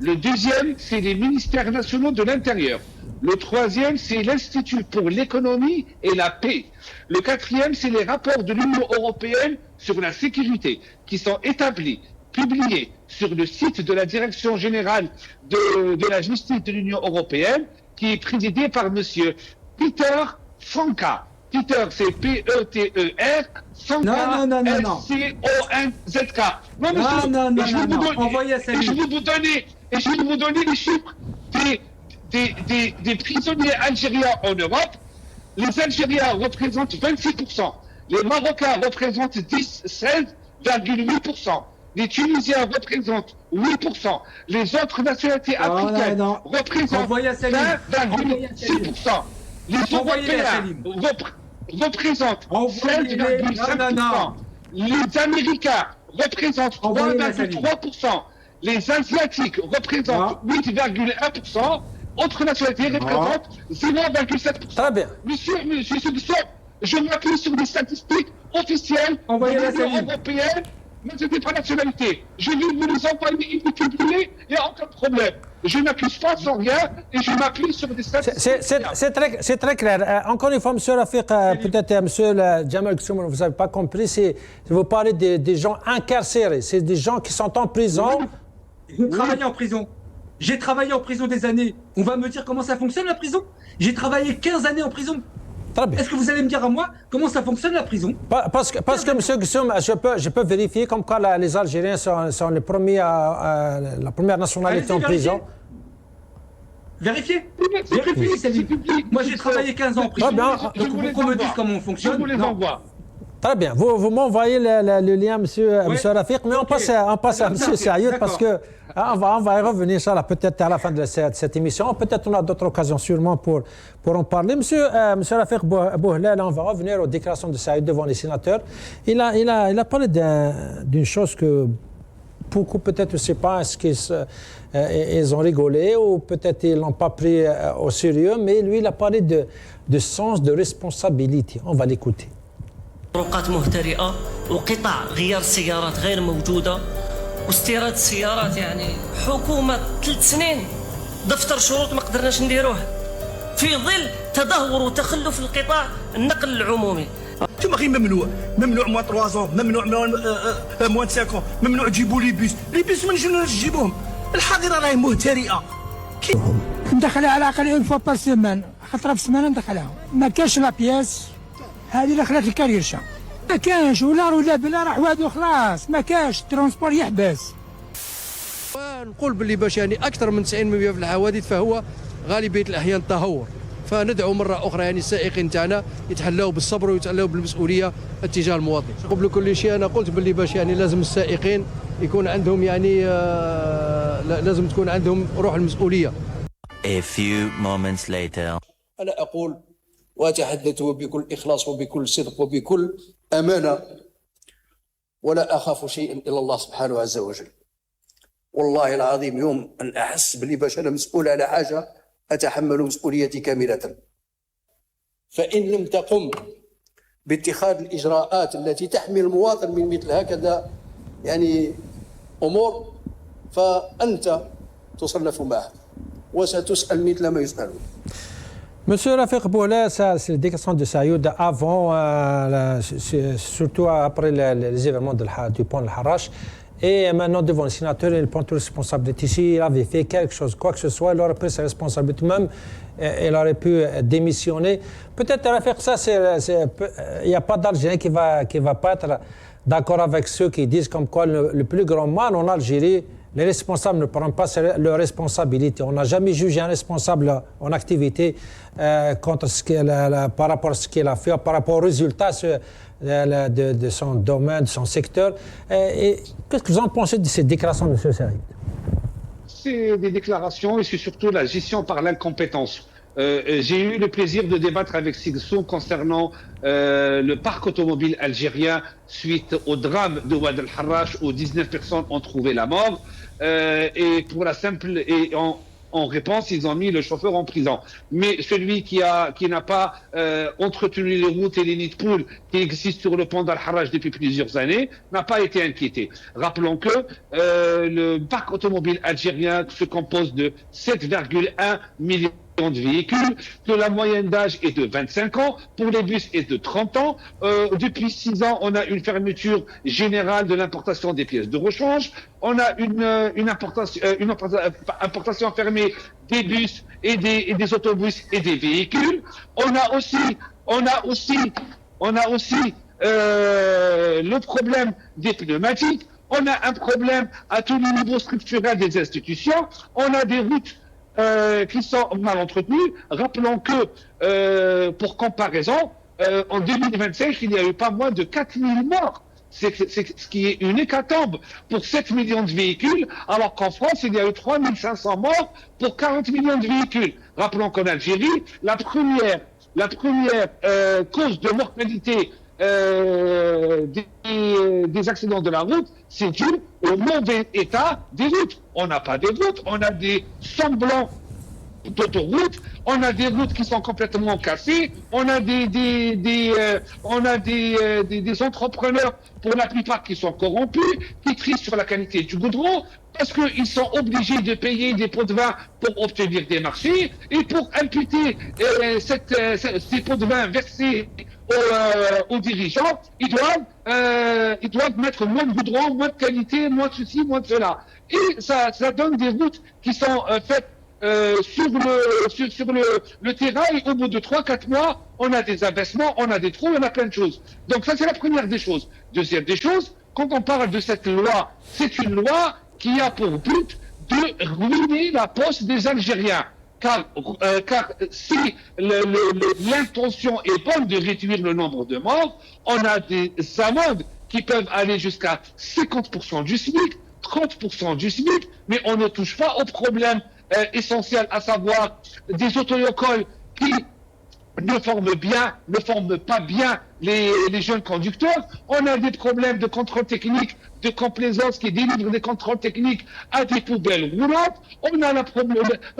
Le deuxième, c'est les ministères nationaux de l'Intérieur. Le troisième, c'est l'Institut pour l'économie et la paix. Le quatrième, c'est les rapports de l'Union européenne sur la sécurité qui sont établis, publiés sur le site de la Direction générale de la justice de l'Union européenne, qui est présidé par monsieur Peter Franka. Peter, c'est P-E-T-E-R, Franka, S-C-O-N-Z-K. Envoyez à Salim. Je vais vous donner les chiffres des prisonniers algériens en Europe. Les Algériens représentent 26%. Les Marocains représentent 16,8%. Les Tunisiens représentent 8%. Les autres nationalités africaines représentent 20,6%. Les Européens représentent 16,5%. Les Américains représentent 3,3%. Les Asiatiques représentent 8,1%. Autres nationalités représentent 0,7%. Très bien. Monsieur Dusson, je m'appuie sur des statistiques officielles de l'Union européenne, mais ce n'est pas nationalité. Je vais vous les envoyer publiées, il n'y a aucun problème. Je n'accuse pas sans rien et je m'appuie sur des statistiques. C'est très clair. Encore une fois, M. Rafik, peut-être M. Jamal Gessoum, vous n'avez pas compris, vous parlez des gens incarcérés, c'est des gens qui sont en prison. J'ai travaillé en prison. J'ai travaillé en prison des années. On va me dire comment ça fonctionne la prison? J'ai travaillé 15 années en prison. Est-ce que vous allez me dire à moi comment ça fonctionne la prison? Parce que M. Gessoum, je peux vérifier comme quoi les Algériens sont les premiers la première nationalité en prison. Vérifiez. Moi j'ai travaillé 15 ans en prison. Donc qu'on me dise comment on fonctionne. Je vous les envoie. Très bien. Vous m'envoyez le lien, M. Rafik, mais on passe à M. Sayoud parce que on va y revenir ça peut-être à la fin de cette émission. Peut-être on a d'autres occasions sûrement pour en parler. Monsieur Rafik Bouhlel, on va revenir aux déclarations de Sayoud devant les sénateurs. Il a parlé d'une chose que beaucoup peut-être ne savent pas, est-ce qu'ils ont rigolé ou peut-être ils l'ont pas pris au sérieux, mais lui il a parlé de sens de responsabilité. On va l'écouter. طرقات مهترئة وقطع غيار السيارات غير موجودة واستيراد السيارات يعني حكومة 3 سنين دفتر شروط ما قدرناش نديروه في ظل تدهور وتخلف القطاع النقل العمومي. ثم غير ممنوع موان 3 زون، ممنوع موان 5 ممنوع تجيبوا لي بيس من شنو تجيبوهم؟ الحظيرة راهي مهترئة. ندخلها على الأقل اون فوا بار سيمان، خطرة في السمانة ندخلها، ما كاش لا بياس هذه دخلت الكريرشة، ما كانش ولا بلا راح وادو خلاص، ما كاش الترونسبور يحبس. نقول باللي باش يعني أكثر من 90% في الحوادث فهو غالبية الأحيان تهور، فندعو مرة أخرى يعني السائقين تاعنا يتحلوا بالصبر ويتحلوا بالمسؤولية اتجاه المواطن. قبل كل شيء أنا قلت باللي باش يعني لازم السائقين يكون عندهم يعني لازم تكون عندهم روح المسؤولية. A few moments later. أنا أقول وأتحدث بكل إخلاص وبكل صدق وبكل أمانة ولا أخاف شيئا إلا الله سبحانه عز وجل. والله العظيم يوم أن أحس بلي باش أنا مسؤول على حاجة أتحمل مسؤوليتي كاملة. فإن لم تقم باتخاذ الإجراءات التي تحمي المواطن من مثل هكذا يعني أمور فأنت تصنف معه وستسأل مثل ما يسألون. Monsieur Rafik Bouhlel, c'est la déclaration de Sayoud avant, surtout après les événements du pont de Harash. Et maintenant, devant le sénateur, il prend toute responsabilité. S'il avait fait quelque chose, quoi que ce soit, il aurait pris ses responsabilités. Même, il aurait pu démissionner. Peut-être à faire ça, il n'y a pas d'Algérien qui va pas être d'accord avec ceux qui disent comme quoi le plus grand mal en Algérie, les responsables ne prennent pas leurs responsabilités. On n'a jamais jugé un responsable en activité par rapport à ce qu'il a fait, par rapport aux résultats de son domaine, de son secteur. Qu'est-ce que vous en pensez de ces déclarations de M. Saïd? C'est des déclarations et c'est surtout la gestion par l'incompétence. J'ai eu le plaisir de débattre avec Sigsou concernant le parc automobile algérien suite au drame de Ouad el-Harrach où 19 personnes ont trouvé la mort. Et pour la simple en réponse, ils ont mis le chauffeur en prison. Mais celui qui n'a pas entretenu les routes et les nids de poules qui existent sur le pont d'Al-Harrach depuis plusieurs années n'a pas été inquiété. Rappelons que le parc automobile algérien se compose de 7,1 millions de véhicules, que la moyenne d'âge est de 25 ans, pour les bus est de 30 ans. Depuis 6 ans, on a une fermeture générale de l'importation des pièces de rechange. On a une importation fermée des bus et des autobus et des véhicules. On a aussi le problème des pneumatiques. On a un problème à tous les niveaux structurels des institutions. On a des routes qui sont mal entretenus. Rappelons que, pour comparaison, en 2025, il n'y a eu pas moins de 4000 morts. C'est ce qui est une hécatombe pour 7 millions de véhicules, alors qu'en France, il y a eu 3500 morts pour 40 millions de véhicules. Rappelons qu'en Algérie, la première cause de mortalité des accidents de la route, c'est dû au mauvais état des routes. On n'a pas des routes, on a des semblants d'autoroutes, on a des routes qui sont complètement cassées, on a des entrepreneurs, pour la plupart, qui sont corrompus, qui trient sur la qualité du goudron, parce qu'ils sont obligés de payer des pots de vin pour obtenir des marchés, et pour imputer ces pots de vin versés aux dirigeants, ils doivent mettre moins de goudron, moins de qualité, moins de ceci, moins de cela. Et ça donne des routes qui sont faites sur le terrain, et au bout de 3-4 mois, on a des abaissements, on a des trous, on a plein de choses. Donc ça, c'est la première des choses. Deuxième des choses, quand on parle de cette loi, c'est une loi qui a pour but de ruiner la poste des Algériens. Car si l'intention est bonne de réduire le nombre de morts, on a des amendes qui peuvent aller jusqu'à 50% du SMIC, 30% du SMIC, mais on ne touche pas au problème essentiel, à savoir des autoécoles qui ne forment pas bien les jeunes conducteurs. On a des problèmes de contrôle technique, de complaisance qui délivrent des contrôles techniques à des poubelles roulantes. On a la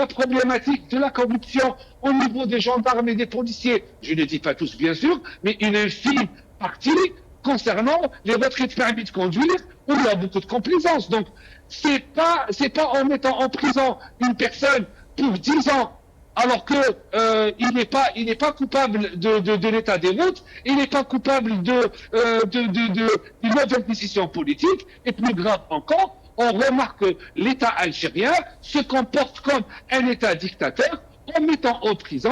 problématique de la corruption au niveau des gendarmes et des policiers. Je ne dis pas tous, bien sûr, mais une infime partie concernant les retraits de permis de conduire où il y a beaucoup de complaisance. Donc, c'est pas en mettant en prison une personne pour 10 ans alors que il n'est pas coupable de l'état des routes, il n'est pas coupable d'une mauvaise décision politique, et plus grave encore, on remarque que l'État algérien se comporte comme un État dictateur en mettant en prison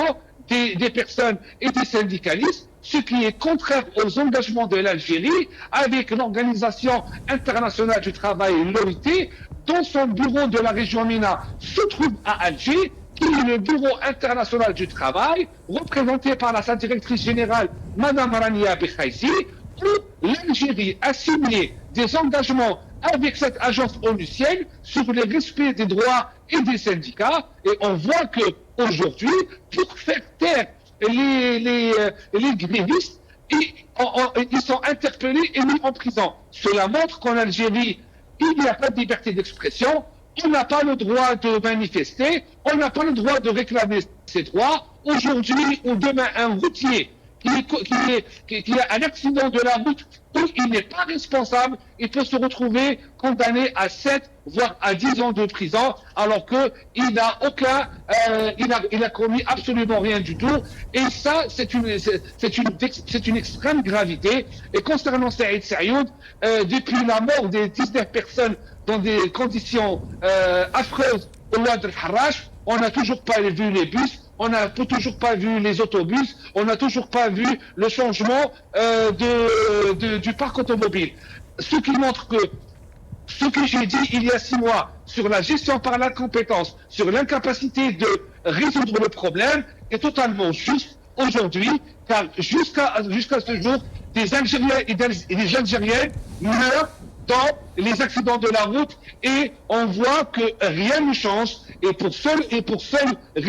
des personnes et des syndicalistes, ce qui est contraire aux engagements de l'Algérie avec l'Organisation internationale du travail, l'OIT, dont son bureau de la région MENA se trouve à Alger, qui est le bureau international du travail, représenté par sa directrice générale, Madame Rania Bekhaïsi, où l'Algérie a signé des engagements avec cette agence onusienne sur le respect des droits et des syndicats. Et on voit que aujourd'hui, pour faire taire les grévistes, ils sont interpellés et mis en prison. Cela montre qu'en Algérie, il n'y a pas de liberté d'expression, on n'a pas le droit de manifester, on n'a pas le droit de réclamer ses droits. Aujourd'hui ou demain, un routier qui a un accident de la route Donc, il n'est pas responsable. Il peut se retrouver condamné à 7, voire à 10 ans de prison, alors qu'il n'a aucun, il a commis absolument rien du tout. Et ça, c'est une extrême gravité. Et concernant Saïd Saïoud, depuis la mort des 19 personnes dans des conditions affreuses au Ouad el-Harrach, on n'a toujours pas vu les bus, on n'a toujours pas vu les autobus, on n'a toujours pas vu le changement du parc automobile. Ce qui montre que ce que j'ai dit il y a 6 mois sur la gestion par l'incompétence, sur l'incapacité de résoudre le problème est totalement juste aujourd'hui, car jusqu'à ce jour, des Algériens et des Algériennes meurent dans les accidents de la route et on voit que rien ne change et pour seule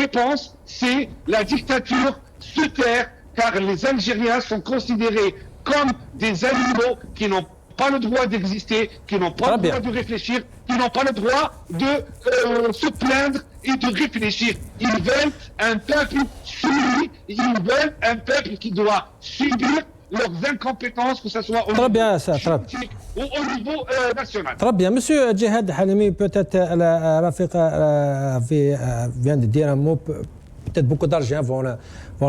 réponse, c'est la dictature se taire car les Algériens sont considérés comme des animaux qui n'ont pas le droit d'exister, qui n'ont pas le droit de réfléchir, qui n'ont pas le droit de se plaindre et de réfléchir. Ils veulent un peuple soumis, ils veulent un peuple qui doit subir leurs incompétences, que ce soit au niveau politique ou au niveau national. Très bien. Monsieur Djihad Halimi, peut-être Rafik vient de dire un mot, peut-être beaucoup d'Algériens vont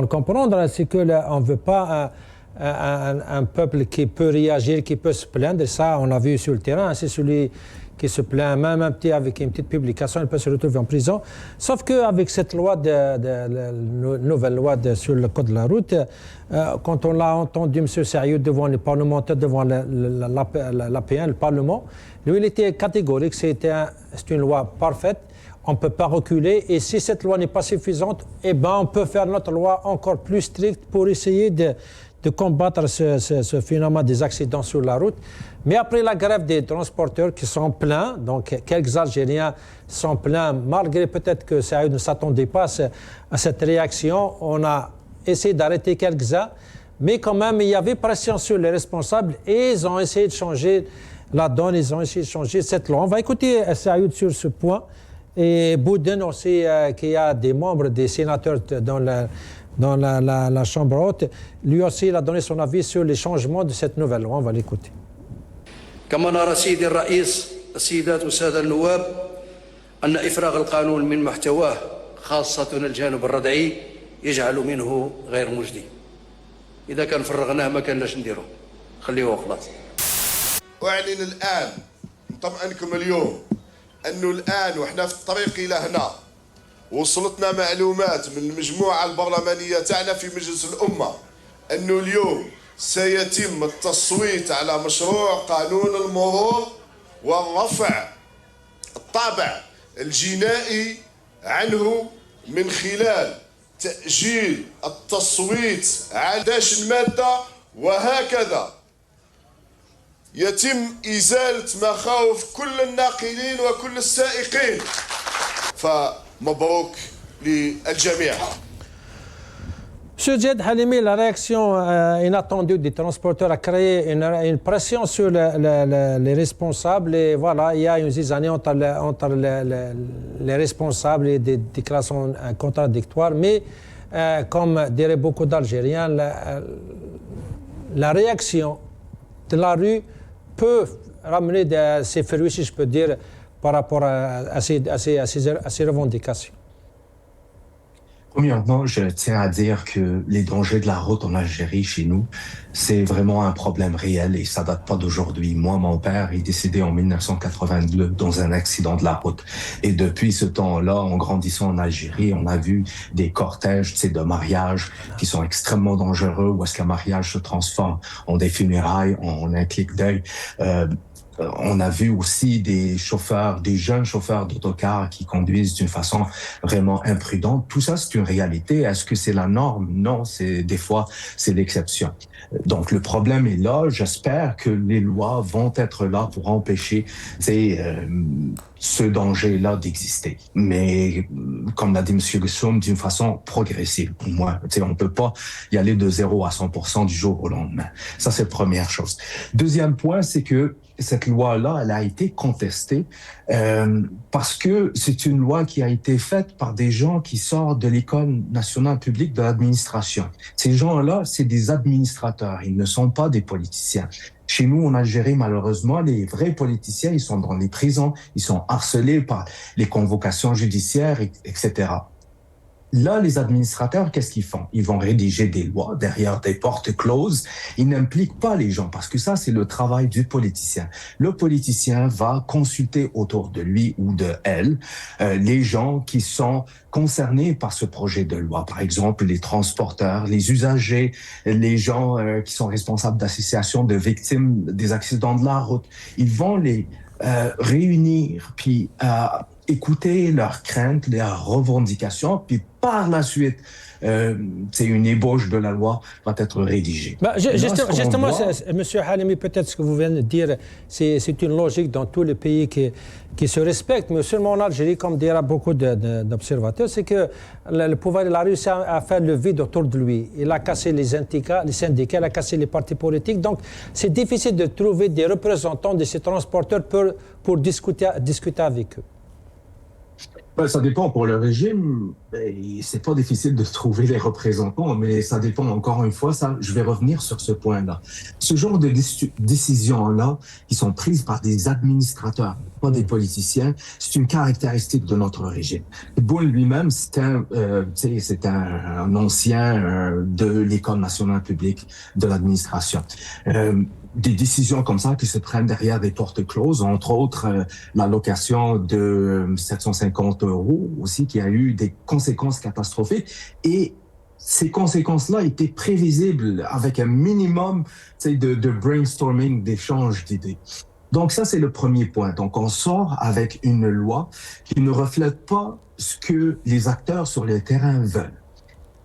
le comprendre, c'est qu'on ne veut pas un peuple qui peut réagir, qui peut se plaindre. Ça, on a vu sur le terrain, c'est celui qui se plaint, même avec une petite publication, il peut se retrouver en prison. Sauf qu'avec cette loi, nouvelle loi sur le code de la route, quand on l'a entendu, M. Saïoud, devant les parlementaires, devant l'APN, le Parlement, lui, il était catégorique, c'est une loi parfaite, on ne peut pas reculer, et si cette loi n'est pas suffisante, eh ben, on peut faire notre loi encore plus stricte pour essayer de combattre ce phénomène des accidents sur la route. Mais après la grève des transporteurs qui sont pleins, donc quelques Algériens sont pleins, malgré peut-être que Saïd ne s'attendait pas à cette réaction, on a essayé d'arrêter quelques-uns, mais quand même il y avait pression sur les responsables et ils ont essayé de changer la donne, ils ont essayé de changer cette loi. On va écouter Saïd sur ce point, et Bouden aussi, qui a des membres, des sénateurs dans la Chambre haute, lui aussi il a donné son avis sur les changements de cette nouvelle loi. On va l'écouter. كما نرى سيدي الرئيس السيدات والسادة النواب أن إفراغ القانون من محتواه خاصة الجانب الردعي يجعل منه غير مجدي. إذا كان فرغناه ما كان لاش نديره، خليه وخلاص. أعلن الآن نطمئنكم اليوم أنه الآن وإحنا في الطريق إلى هنا وصلتنا معلومات من المجموعة البرلمانية تاعنا في مجلس الأمة أنه اليوم سيتم التصويت على مشروع قانون المرور ورفع الطابع الجنائي عنه من خلال تأجيل التصويت على 11 مادة، وهكذا يتم إزالة مخاوف كل الناقلين وكل السائقين. فمبروك للجميع. Monsieur Djihad Halimi, la réaction inattendue des transporteurs a créé une pression sur les responsables. Et voilà, il y a une zizanie entre les responsables et des déclarations contradictoires. Mais comme diraient beaucoup d'Algériens, la réaction de la rue peut ramener ses fruits, si je peux dire, par rapport à ces revendications. Premièrement, je tiens à dire que les dangers de la route en Algérie, chez nous, c'est vraiment un problème réel et ça date pas d'aujourd'hui. Moi, mon père est décédé en 1982 dans un accident de la route. Et depuis ce temps-là, en grandissant en Algérie, on a vu des cortèges, de mariages qui sont extrêmement dangereux, où est-ce qu'un mariage se transforme en des funérailles, en un clic d'œil. On a vu aussi des chauffeurs, des jeunes chauffeurs d'autocars qui conduisent d'une façon vraiment imprudente. Tout ça, c'est une réalité. Est-ce que c'est la norme? Non, des fois, c'est l'exception. Donc, le problème est là. J'espère que les lois vont être là pour empêcher, ce danger-là d'exister. Mais, comme l'a dit M. Gussoum, d'une façon progressive. Moi, on peut pas y aller de 0 à 100% du jour au lendemain. Ça, c'est la première chose. Deuxième point, c'est que cette loi-là, elle a été contestée parce que c'est une loi qui a été faite par des gens qui sortent de l'École nationale publique de l'administration. Ces gens-là, c'est des administrateurs, ils ne sont pas des politiciens. Chez nous, en Algérie, malheureusement, les vrais politiciens, ils sont dans les prisons, ils sont harcelés par les convocations judiciaires, etc. Là, les administrateurs, qu'est-ce qu'ils font? Ils vont rédiger des lois derrière des portes closes. Ils n'impliquent pas les gens parce que ça, c'est le travail du politicien. Le politicien va consulter autour de lui ou de elle les gens qui sont concernés par ce projet de loi. Par exemple, les transporteurs, les usagers, les gens qui sont responsables d'associations de victimes des accidents de la route. Ils vont les réunir, puis écouter leurs craintes, leurs revendications, puis par la suite, c'est une ébauche de la loi va être rédigée. Justement, Monsieur Halimi, peut-être ce que vous venez de dire, c'est une logique dans tous les pays qui se respectent, mais seulement en Algérie, comme dira beaucoup d'observateurs, c'est que le pouvoir il a réussi à faire le vide autour de lui. Il a cassé les syndicats, il a cassé les partis politiques, donc c'est difficile de trouver des représentants de ces transporteurs pour discuter avec eux. Ça dépend pour le régime. C'est pas difficile de trouver les représentants, mais ça dépend encore une fois. Ça, je vais revenir sur ce point-là. Ce genre de décisions-là, qui sont prises par des administrateurs, pas des politiciens, c'est une caractéristique de notre régime. Tebboune lui-même, c'est un ancien de l'École nationale publique de l'administration. Des décisions comme ça qui se prennent derrière des portes closes, entre autres l'allocation de 750 € aussi, qui a eu des conséquences catastrophiques. Et ces conséquences-là étaient prévisibles avec un minimum de brainstorming, d'échange d'idées. Donc ça, c'est le premier point. Donc on sort avec une loi qui ne reflète pas ce que les acteurs sur le terrain veulent.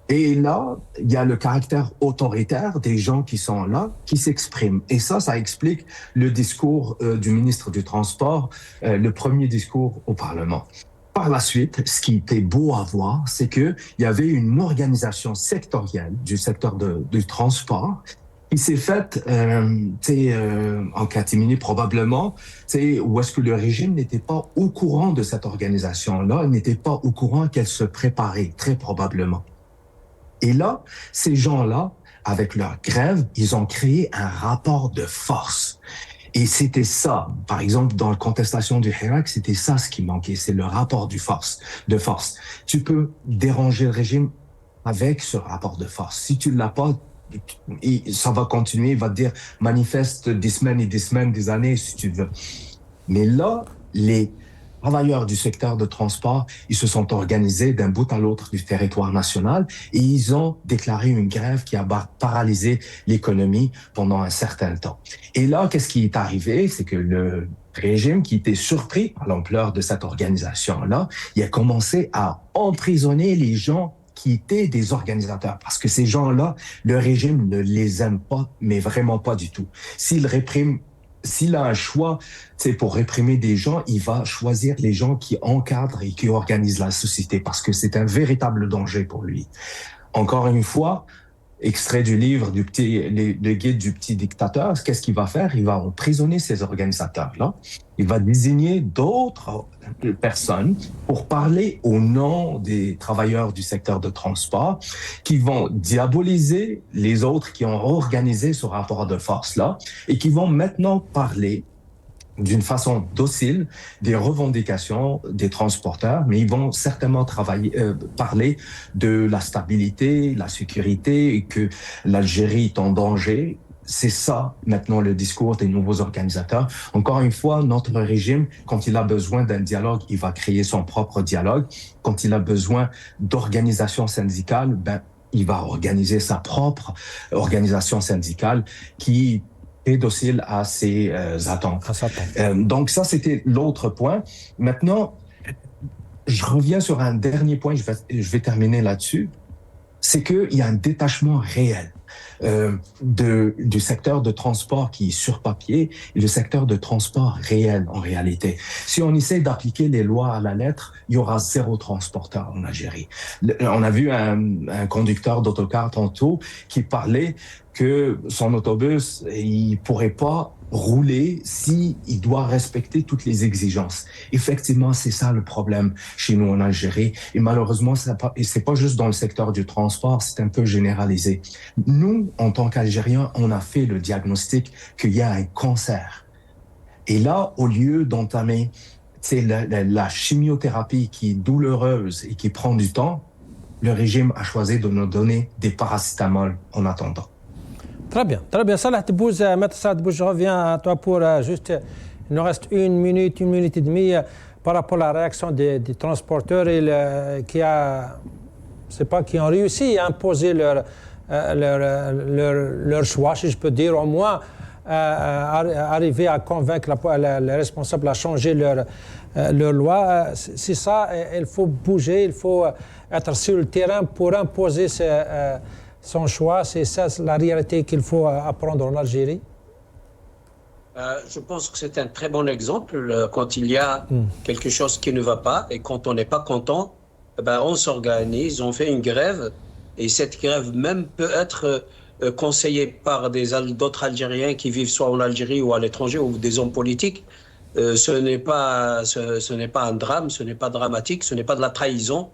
Et là, il y a le caractère autoritaire des gens qui sont là, qui s'expriment. Et ça explique le discours du ministre du Transport, le premier discours au Parlement. Par la suite, ce qui était beau à voir, c'est qu'il y avait une organisation sectorielle du secteur du transport qui s'est faite en catimini probablement, où est-ce que le régime n'était pas au courant de cette organisation-là, n'était pas au courant qu'elle se préparait, très probablement. Et là, ces gens-là, avec leur grève, ils ont créé un rapport de force. Et c'était ça, par exemple, dans la contestation du Hirak, c'était ça ce qui manquait, c'est le rapport de force. Tu peux déranger le régime avec ce rapport de force. Si tu l'as pas, ça va continuer, il va te dire manifeste des semaines et des semaines, des années, si tu veux. Mais là, les travailleurs du secteur de transport, ils se sont organisés d'un bout à l'autre du territoire national et ils ont déclaré une grève qui a paralysé l'économie pendant un certain temps. Et là, qu'est-ce qui est arrivé? C'est que le régime, qui était surpris par l'ampleur de cette organisation-là, il a commencé à emprisonner les gens qui étaient des organisateurs. Parce que ces gens-là, le régime ne les aime pas, mais vraiment pas du tout. S'il a un choix, pour réprimer des gens, il va choisir les gens qui encadrent et qui organisent la société parce que c'est un véritable danger pour lui. Encore une fois, extrait du livre le guide du petit dictateur, qu'est-ce qu'il va faire? Il va emprisonner ces organisateurs-là. Il va désigner d'autres personnes pour parler au nom des travailleurs du secteur de transport qui vont diaboliser les autres qui ont organisé ce rapport de force-là et qui vont maintenant parler d'une façon docile des revendications des transporteurs, mais ils vont certainement parler de la stabilité, la sécurité et que l'Algérie est en danger. C'est ça, maintenant, le discours des nouveaux organisateurs. Encore une fois, notre régime, quand il a besoin d'un dialogue, il va créer son propre dialogue. Quand il a besoin d'organisation syndicale, il va organiser sa propre organisation syndicale qui est docile à ses attentes. Donc ça, c'était l'autre point. Maintenant, je reviens sur un dernier point, je vais terminer là-dessus. C'est qu'il y a un détachement réel du secteur de transport qui est sur papier et le secteur de transport réel en réalité. Si on essaie d'appliquer les lois à la lettre, il y aura 0 transporteur en Algérie. On a vu un conducteur d'autocar tantôt qui parlait que son autobus, il pourrait pas rouler s'il doit respecter toutes les exigences. Effectivement, c'est ça le problème chez nous en Algérie. Et malheureusement, c'est pas juste dans le secteur du transport, c'est un peu généralisé. Nous, en tant qu'Algériens, on a fait le diagnostic qu'il y a un cancer. Et là, au lieu d'entamer la chimiothérapie qui est douloureuse et qui prend du temps, le régime a choisi de nous donner des paracétamol en attendant. Très bien, très bien. Salah Tebbouz, Maître Salah Tebbouz, je reviens à toi pour juste, il nous reste une minute et demie par rapport à la réaction des transporteurs qui ont réussi à imposer leur choix, si je peux dire, au moins arriver à convaincre les responsables à changer leur loi. C'est ça, il faut bouger, il faut être sur le terrain pour imposer son choix. C'est ça la réalité qu'il faut apprendre en Algérie. Je pense que c'est un très bon exemple quand il y a quelque chose qui ne va pas et quand on n'est pas content, on s'organise, on fait une grève et cette grève même peut être conseillée par d'autres Algériens qui vivent soit en Algérie ou à l'étranger ou des hommes politiques. Ce n'est pas un drame, ce n'est pas dramatique, ce n'est pas de la trahison,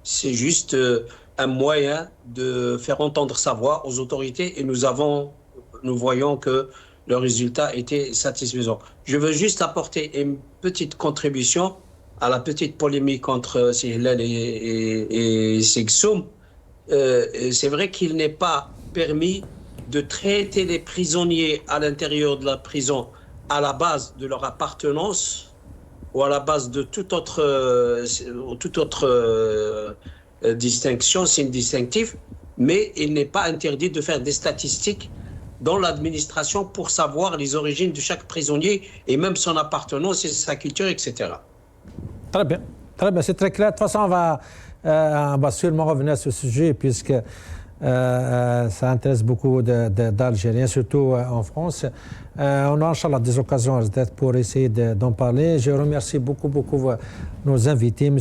c'est juste un moyen de faire entendre sa voix aux autorités et nous voyons que le résultat était satisfaisant. Je veux juste apporter une petite contribution à la petite polémique entre Sihlal et Segsoum. C'est vrai qu'il n'est pas permis de traiter les prisonniers à l'intérieur de la prison à la base de leur appartenance ou à la base de toute autre distinction, signe distinctif, mais il n'est pas interdit de faire des statistiques dans l'administration pour savoir les origines de chaque prisonnier et même son appartenance et sa culture, etc. Très bien, c'est très clair. De toute façon, on va sûrement revenir sur ce sujet puisque ça intéresse beaucoup d'Algériens, surtout en France. On a, Inch'Allah, des occasions pour essayer d'en parler. Je remercie beaucoup nos invités, M.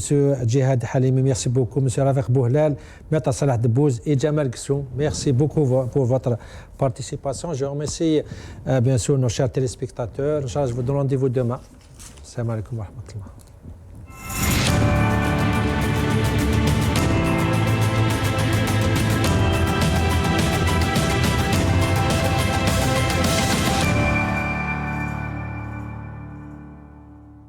Djihad Halimi, merci beaucoup, M. Rafiq Bouhlal, Maître Salah Tebbouz et Jamal Ghessoum. Merci beaucoup pour votre participation. Je remercie bien sûr nos chers téléspectateurs. Inch'Allah, je vous donne rendez-vous demain. Assalamu alaikum wa rahmatullah.